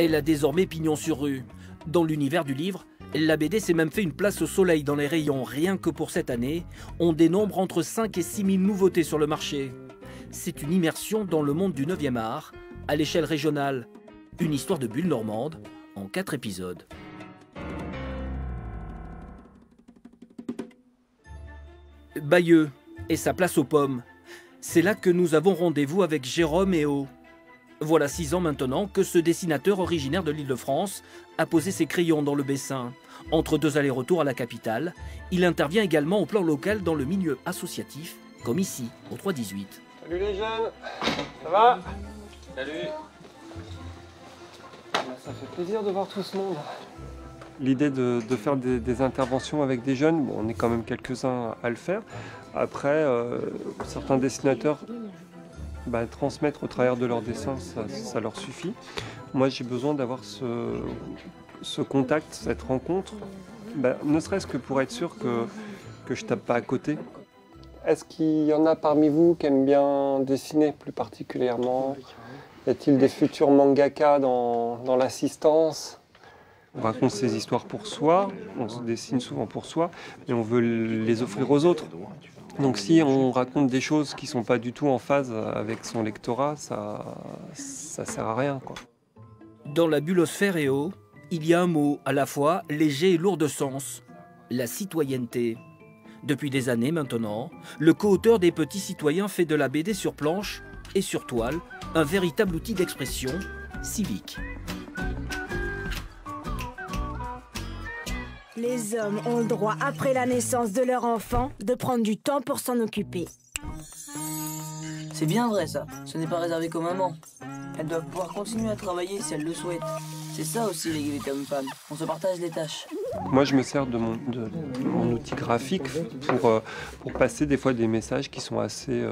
Elle a désormais pignon sur rue. Dans l'univers du livre, la BD s'est même fait une place au soleil dans les rayons. Rien que pour cette année, on dénombre entre 5 et 6 000 nouveautés sur le marché. C'est une immersion dans le monde du 9e art, à l'échelle régionale. Une histoire de bulle normande, en 4 épisodes. Bayeux et sa place aux pommes. C'est là que nous avons rendez-vous avec Jérôme Héault. Voilà 6 ans maintenant que ce dessinateur originaire de l'Île-de-France a posé ses crayons dans le Bessin. Entre 2 allers-retours à la capitale, il intervient également au plan local dans le milieu associatif, comme ici, au 3-18. Salut les jeunes, ça va? Salut. Ça fait plaisir de voir tout ce monde. L'idée de faire des interventions avec des jeunes, bon, on est quand même quelques-uns à le faire. Après, certains dessinateurs, transmettre au travers de leurs dessins, ça leur suffit. Moi, j'ai besoin d'avoir ce contact, cette rencontre, ne serait-ce que pour être sûr que je tape pas à côté. Est-ce qu'il y en a parmi vous qui aiment bien dessiner plus particulièrement? Y a-t-il des futurs mangaka dans l'assistance? On raconte ces histoires pour soi, on se dessine souvent pour soi, et on veut les offrir aux autres. Donc si on raconte des choses qui ne sont pas du tout en phase avec son lectorat, ça sert à rien, quoi. Dans la bullosphère Héault, il y a un mot à la fois léger et lourd de sens, la citoyenneté. Depuis des années maintenant, le co-auteur des Petits Citoyens fait de la BD sur planche et sur toile un véritable outil d'expression civique. Les hommes ont le droit, après la naissance de leur enfant, de prendre du temps pour s'en occuper. C'est bien vrai ça, ce n'est pas réservé qu'aux mamans. Elles doivent pouvoir continuer à travailler si elles le souhaitent. C'est ça aussi l'égalité homme-femme, on se partage les tâches. Moi je me sers de mon outil graphique pour passer des fois des messages qui sont assez...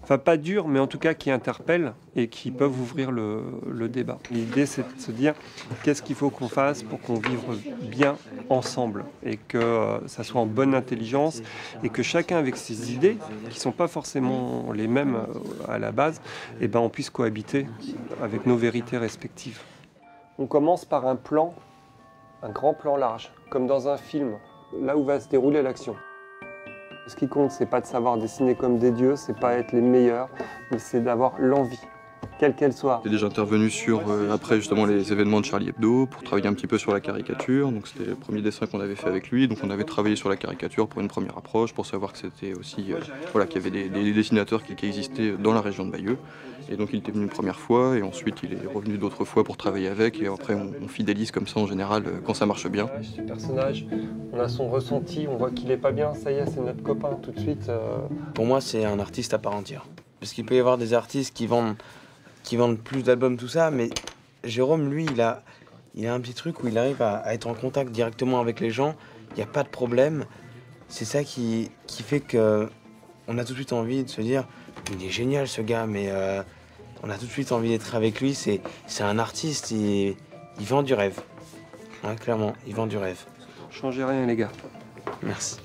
Enfin pas durs, mais en tout cas qui interpellent et qui peuvent ouvrir le débat. L'idée c'est de se dire qu'est-ce qu'il faut qu'on fasse pour qu'on vive bien ensemble et que ça soit en bonne intelligence et que chacun avec ses idées, qui ne sont pas forcément les mêmes à la base, on puisse cohabiter avec nos vérités respectives. On commence par un plan, un grand plan large, comme dans un film, là où va se dérouler l'action. Ce qui compte, c'est pas de savoir dessiner comme des dieux, c'est pas être les meilleurs, mais c'est d'avoir l'envie, quelle qu'elle soit. J'ai déjà intervenu sur, après justement les événements de Charlie Hebdo, pour travailler un petit peu sur la caricature. Donc c'était le premier dessin qu'on avait fait avec lui. Donc on avait travaillé sur la caricature pour une première approche, pour savoir que c'était aussi, qu'il y avait des dessinateurs qui existaient dans la région de Bayeux. Et donc il était venu une première fois, et ensuite il est revenu d'autres fois pour travailler avec, et après on fidélise comme ça en général quand ça marche bien. Ce personnage, on a son ressenti, on voit qu'il est pas bien, ça y est, c'est notre copain tout de suite. Pour moi, c'est un artiste à part entière. Parce qu'il peut y avoir des artistes qui vendent plus d'albums, tout ça, mais Jérôme, lui, il a un petit truc où il arrive à être en contact directement avec les gens, il n'y a pas de problème. C'est ça qui fait qu'on a tout de suite envie de se dire il est génial ce gars, mais on a tout de suite envie d'être avec lui. C'est un artiste, il vend du rêve. Ouais, clairement, il vend du rêve. Changez rien les gars. Merci.